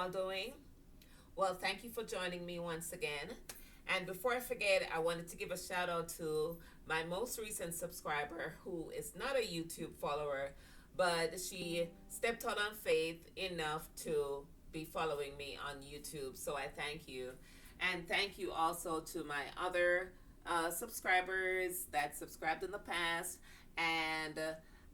all doing? Well, thank you for joining me once again. And before I forget, I wanted to give a shout out to my most recent subscriber who is not a YouTube follower, but she stepped out on faith enough to be following me on YouTube. So I thank you. And thank you also to my other subscribers that subscribed in the past. And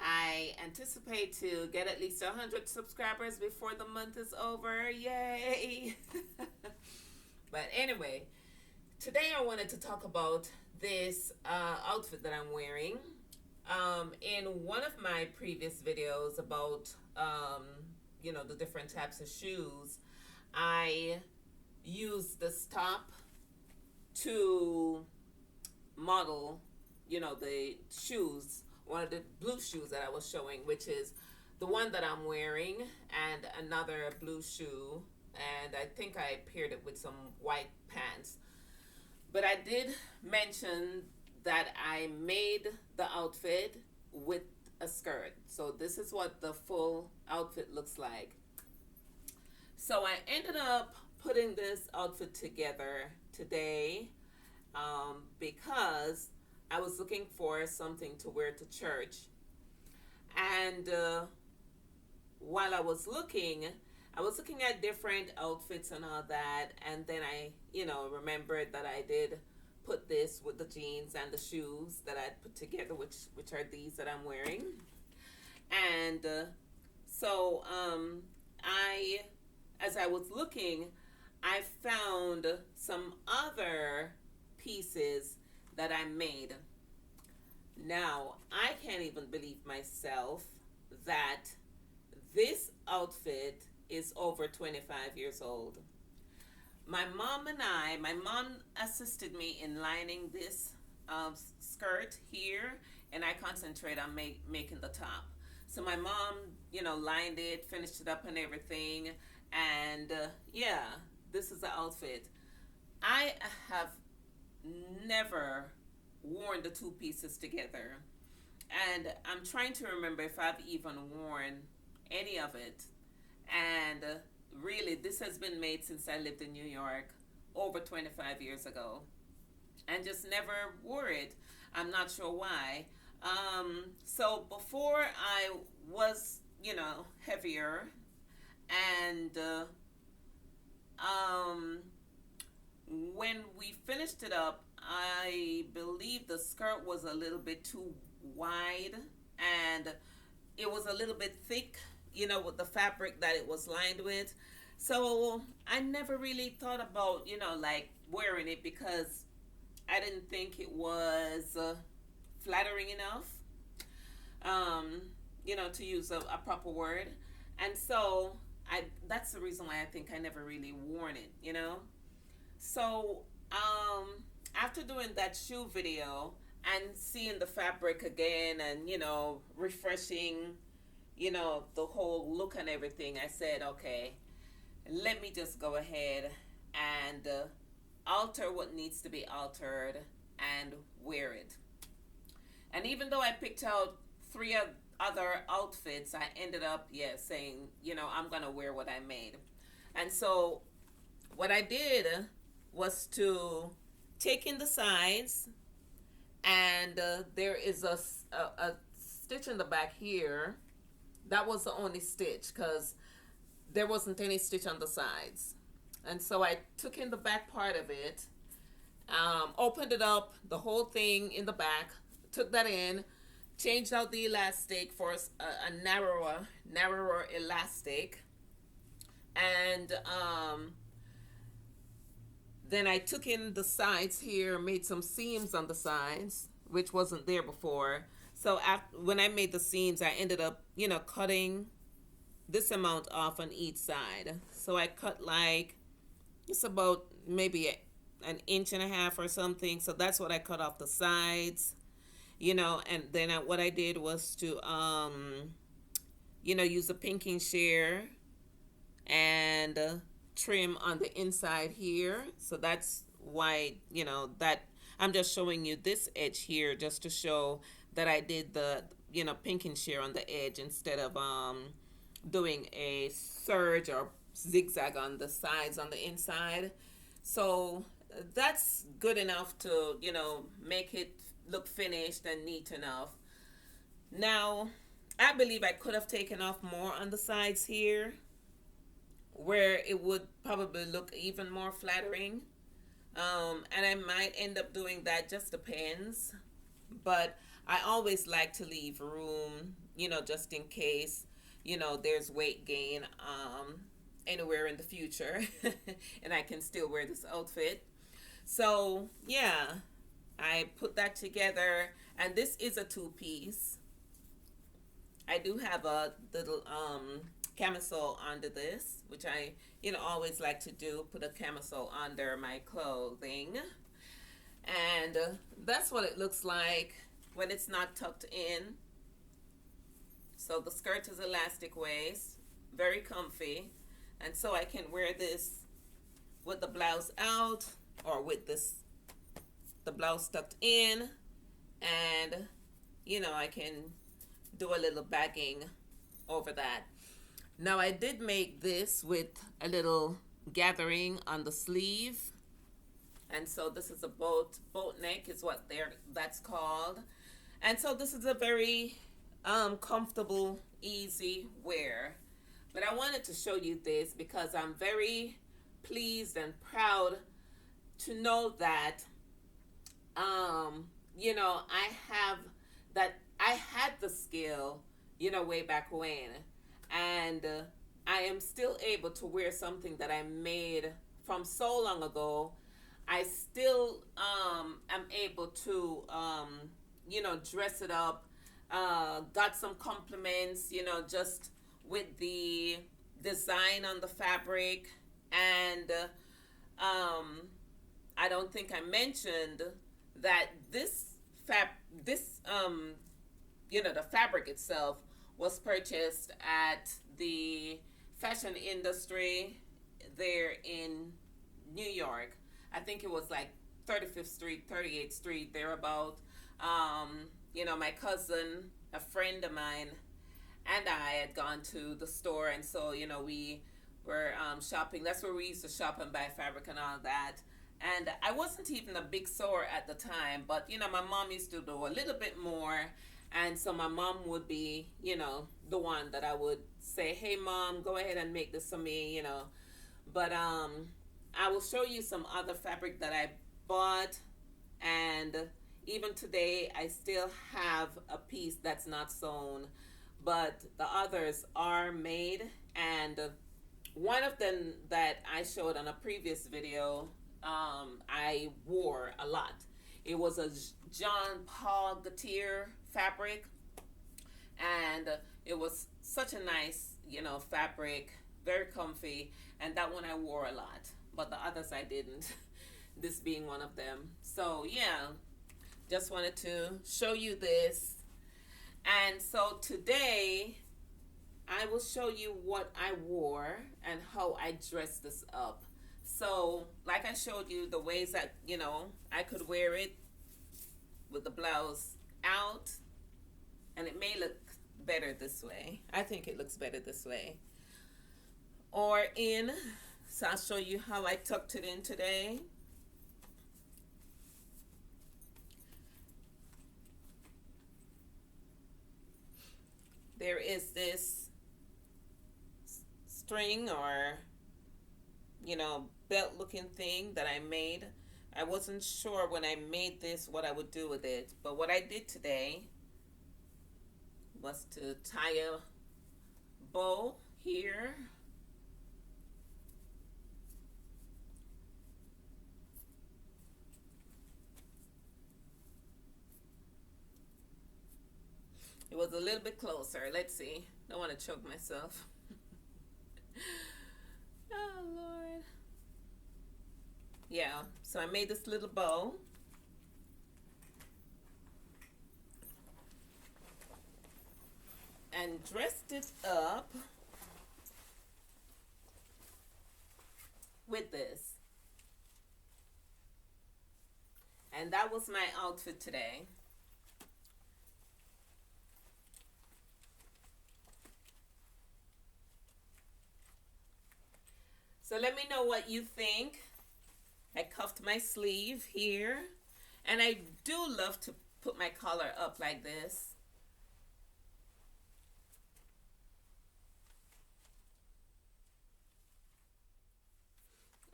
I anticipate to get at least 100 subscribers before the month is over. Yay! But anyway, today I wanted to talk about this outfit that I'm wearing. In one of my previous videos about, the different types of shoes, I used this top to model, the shoes, one of the blue shoes that I was showing, which is the one that I'm wearing, and another blue shoe, and I think I paired it with some white pants. But I did mention that I made the outfit with a skirt. So this is what the full outfit looks like. So I ended up putting this outfit together today because I was looking for something to wear to church. And while I was looking at different outfits and all that. And then I, remembered that I did put this with the jeans and the shoes that I put together, which are these that I'm wearing. And so as I was looking, I found some other pieces that I made. Now, I can't even believe myself that this outfit is over 25 years old. My mom assisted me in lining this skirt here, and I concentrate on making the top. So my mom, lined it, finished it up and everything, and this is the outfit. I have never worn the two pieces together, and I'm trying to remember if I've even worn any of it. And really, this has been made since I lived in New York over 25 years ago, and just never wore it. I'm not sure why. So before I was, heavier, and when we finished it up, I believe the skirt was a little bit too wide, and it was a little bit thick, with the fabric that it was lined with. So I never really thought about, like wearing it because I didn't think it was flattering enough, to use a proper word. And so that's the reason why I think I never really worn it. So after doing that shoe video and seeing the fabric again and, refreshing, the whole look and everything, I said, okay, let me just go ahead and alter what needs to be altered and wear it. And even though I picked out three other outfits, I ended up, saying, I'm going to wear what I made. And so what I did was to take in the sides, and there is a stitch in the back here. That was the only stitch because there wasn't any stitch on the sides. And so I took in the back part of it, opened it up, the whole thing in the back, took that in, changed out the elastic for a narrower elastic, and then I took in the sides here, made some seams on the sides, which wasn't there before. So when I made the seams, I ended up, cutting this amount off on each side. So I cut like, it's about maybe an inch and a half or something. So that's what I cut off the sides, and then what I did was to, use a pinking shear and trim on the inside here. So that's why, that I'm just showing you this edge here just to show that I did the, pinking shear on the edge instead of doing a serge or zigzag on the sides on the inside. So that's good enough to, make it look finished and neat enough. Now, I believe I could have taken off more on the sides here where it would probably look even more flattering. And I might end up doing that, just depends. But I always like to leave room, just in case, there's weight gain anywhere in the future and I can still wear this outfit. So, yeah, I put that together, and this is a two piece. I do have a little camisole under this, which I, always like to do, put a camisole under my clothing. And that's what it looks like when it's not tucked in. So the skirt is elastic waist, very comfy. And so I can wear this with the blouse out, or with the blouse tucked in, and I can do a little bagging over that. Now I did make this with a little gathering on the sleeve, and so this is a boat neck is what that's called. And so this is a very comfortable, easy wear. But I wanted to show you this because I'm very pleased and proud to know that I had the skill, way back when, and I am still able to wear something that I made from so long ago. I still am able to dress it up. Got some compliments, just with the design on the fabric, and I don't think I mentioned that the fabric itself was purchased at the fashion industry there in New York. I think it was like 35th Street, 38th Street, thereabout. My cousin, a friend of mine, and I had gone to the store, and so, we were shopping. That's where we used to shop and buy fabric and all that. And I wasn't even a big sewer at the time, but, my mom used to do a little bit more. And so my mom would be, the one that I would say, hey, Mom, go ahead and make this for me, But I will show you some other fabric that I bought. And even today, I still have a piece that's not sewn, but the others are made. And one of them that I showed on a previous video, I wore a lot. It was a Jean Paul Gaultier fabric, and it was such a nice, fabric, very comfy, and that one I wore a lot, but the others I didn't, this being one of them. So yeah, just wanted to show you this. And so today I will show you what I wore and how I dressed this up. So, like I showed you, the ways that, I could wear it with the blouse out, and it may look better this way. I think it looks better this way. Or in. So I'll show you how I tucked it in today. There is this string or, belt looking thing that I made. I wasn't sure when I made this what I would do with it, but what I did today was to tie a bow here. It was a little bit closer. Let's see. Don't want to choke myself. Oh, Lord. Yeah, so I made this little bow. And dressed it up with this. And that was my outfit today. So let me know what you think. I cuffed my sleeve here. And I do love to put my collar up like this.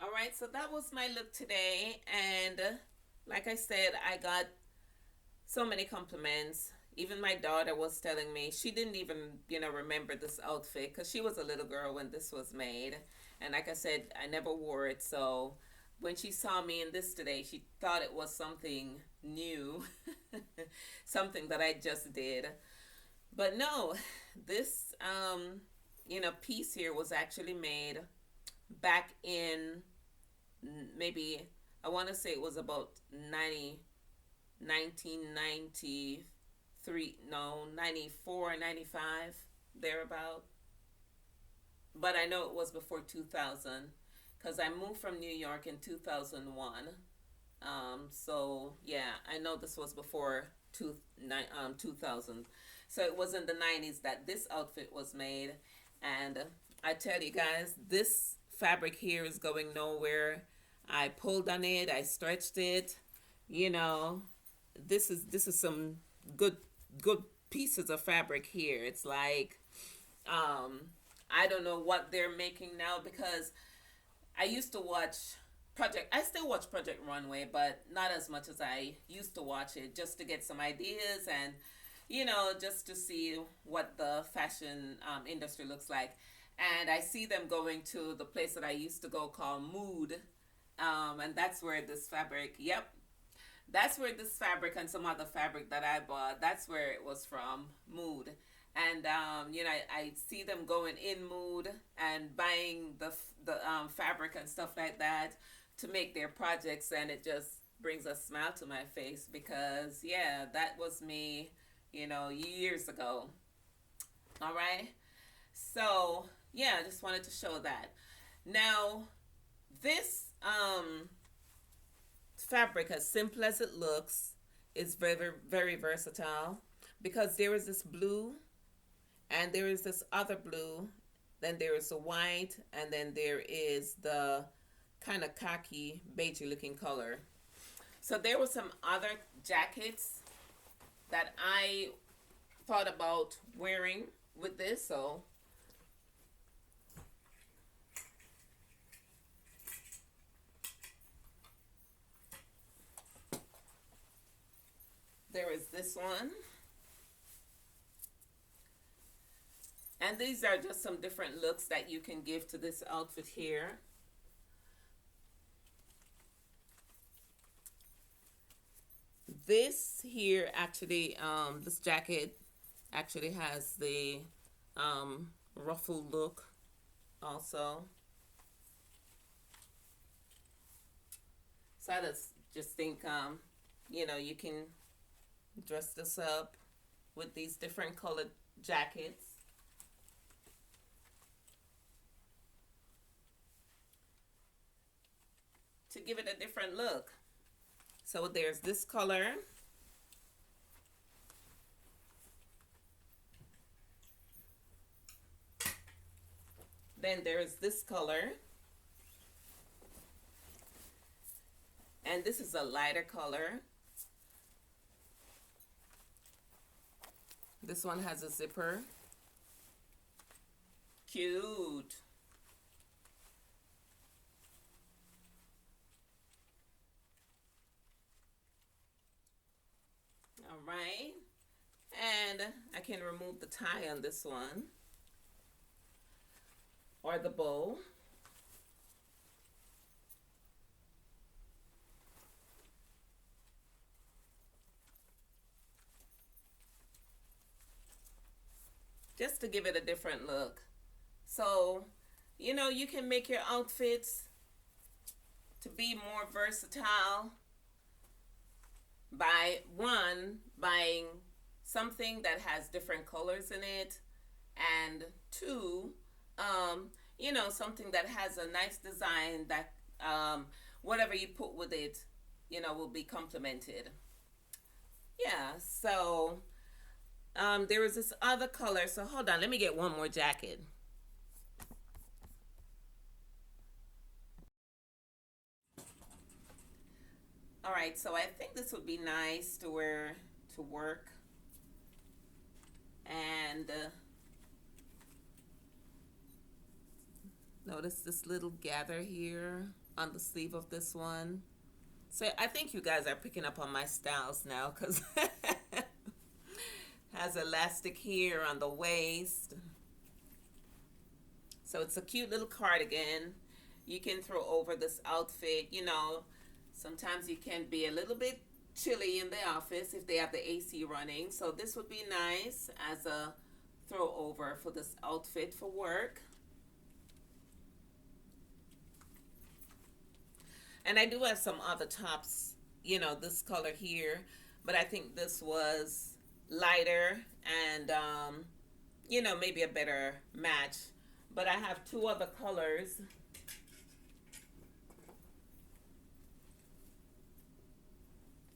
All right, so that was my look today. And like I said, I got so many compliments. Even my daughter was telling me she didn't even, remember this outfit because she was a little girl when this was made. And like I said, I never wore it. So when she saw me in this today, she thought it was something new, something that I just did. But no, this, piece here was actually made back in maybe, I want to say it was about 1993, no, 94, 95, thereabout. But I know it was before 2000 because I moved from New York in 2001. So yeah, I know this was before 2000. So it was in the 90s that this outfit was made. And I tell you guys, this fabric here is going nowhere. I pulled on it, I stretched it. You know, this is some good good pieces of fabric here. It's like I don't know what they're making now because I used to watch I still watch Project Runway, but not as much as I used to watch it, just to get some ideas and just to see what the fashion industry looks like. And I see them going to the place that I used to go called Mood, and that's where this fabric. Yep, that's where this fabric and some other fabric that I bought. That's where it was from, Mood. And I see them going in Mood and buying the fabric and stuff like that to make their projects, and it just brings a smile to my face because yeah, that was me, years ago. All right. So yeah, I just wanted to show that. Now, this fabric, as simple as it looks, is very very versatile because there is this blue and there is this other blue, then there is the white, and then there is the kind of khaki beige looking color. So there were some other jackets that I thought about wearing with this. So there is this one. And these are just some different looks that you can give to this outfit here. This here actually, this jacket actually has the ruffled look also. So I just think, you can dress this up with these different colored jackets. To give it a different look. So there's this color. Then there's this color. And this is a lighter color. This one has a zipper. Cute. All right. And I can remove the tie on this one or the bow. Just to give it a different look. So, you can make your outfits to be more versatile by buying something that has different colors in it, and two, something that has a nice design that whatever you put with it, will be complemented. Yeah, so there was this other color. So hold on, let me get one more jacket. white, so I think this would be nice to wear to work. And notice this little gather here on the sleeve of this one. So I think you guys are picking up on my styles now, because has elastic here on the waist. So it's a cute little cardigan you can throw over this outfit. You know, sometimes you can be a little bit chilly in the office if they have the AC running. So this would be nice as a throw over for this outfit for work. And I do have some other tops, you know, this color here, but I think this was lighter and, you know, maybe a better match. But I have two other colors.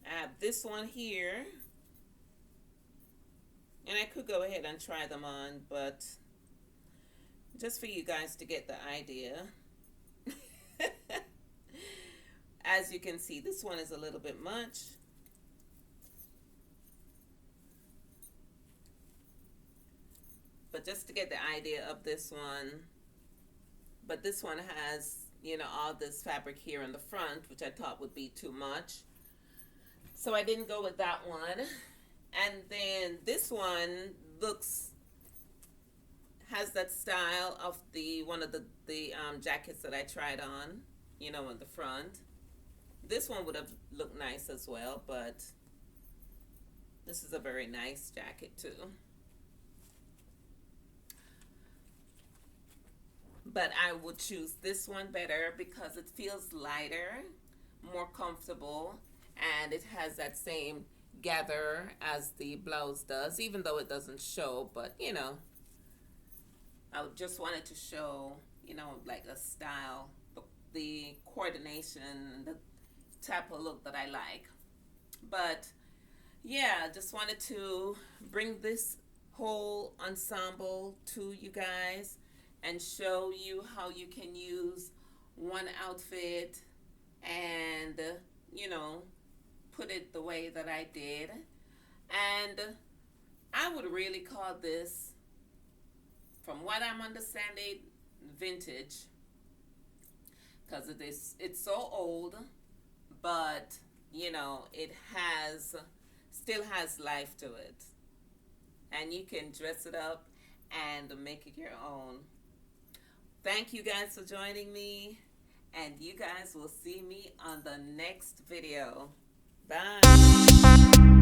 I have this one here, and I could go ahead and try them on, but just for you guys to get the idea. As you can see, this one is a little bit much. But just to get the idea of this one, but this one has, you know, all this fabric here in the front, which I thought would be too much. So I didn't go with that one. And then this one has that style of one of the jackets that I tried on, you know, in the front. This one would have looked nice as well, but this is a very nice jacket too. But I would choose this one better because it feels lighter, more comfortable, and it has that same gather as the blouse does, even though it doesn't show. But, you know, I just wanted to show, you know, like a style, the coordination, the type of look that I like. But yeah, just wanted to bring this whole ensemble to you guys and show you how you can use one outfit and, you know, put it the way that I did. And I would really call this, from what I'm understanding, vintage, because it's so old, but you know, it still has life to it, and you can dress it up and make it your own. Thank you guys for joining me, and you guys will see me on the next video. Bye.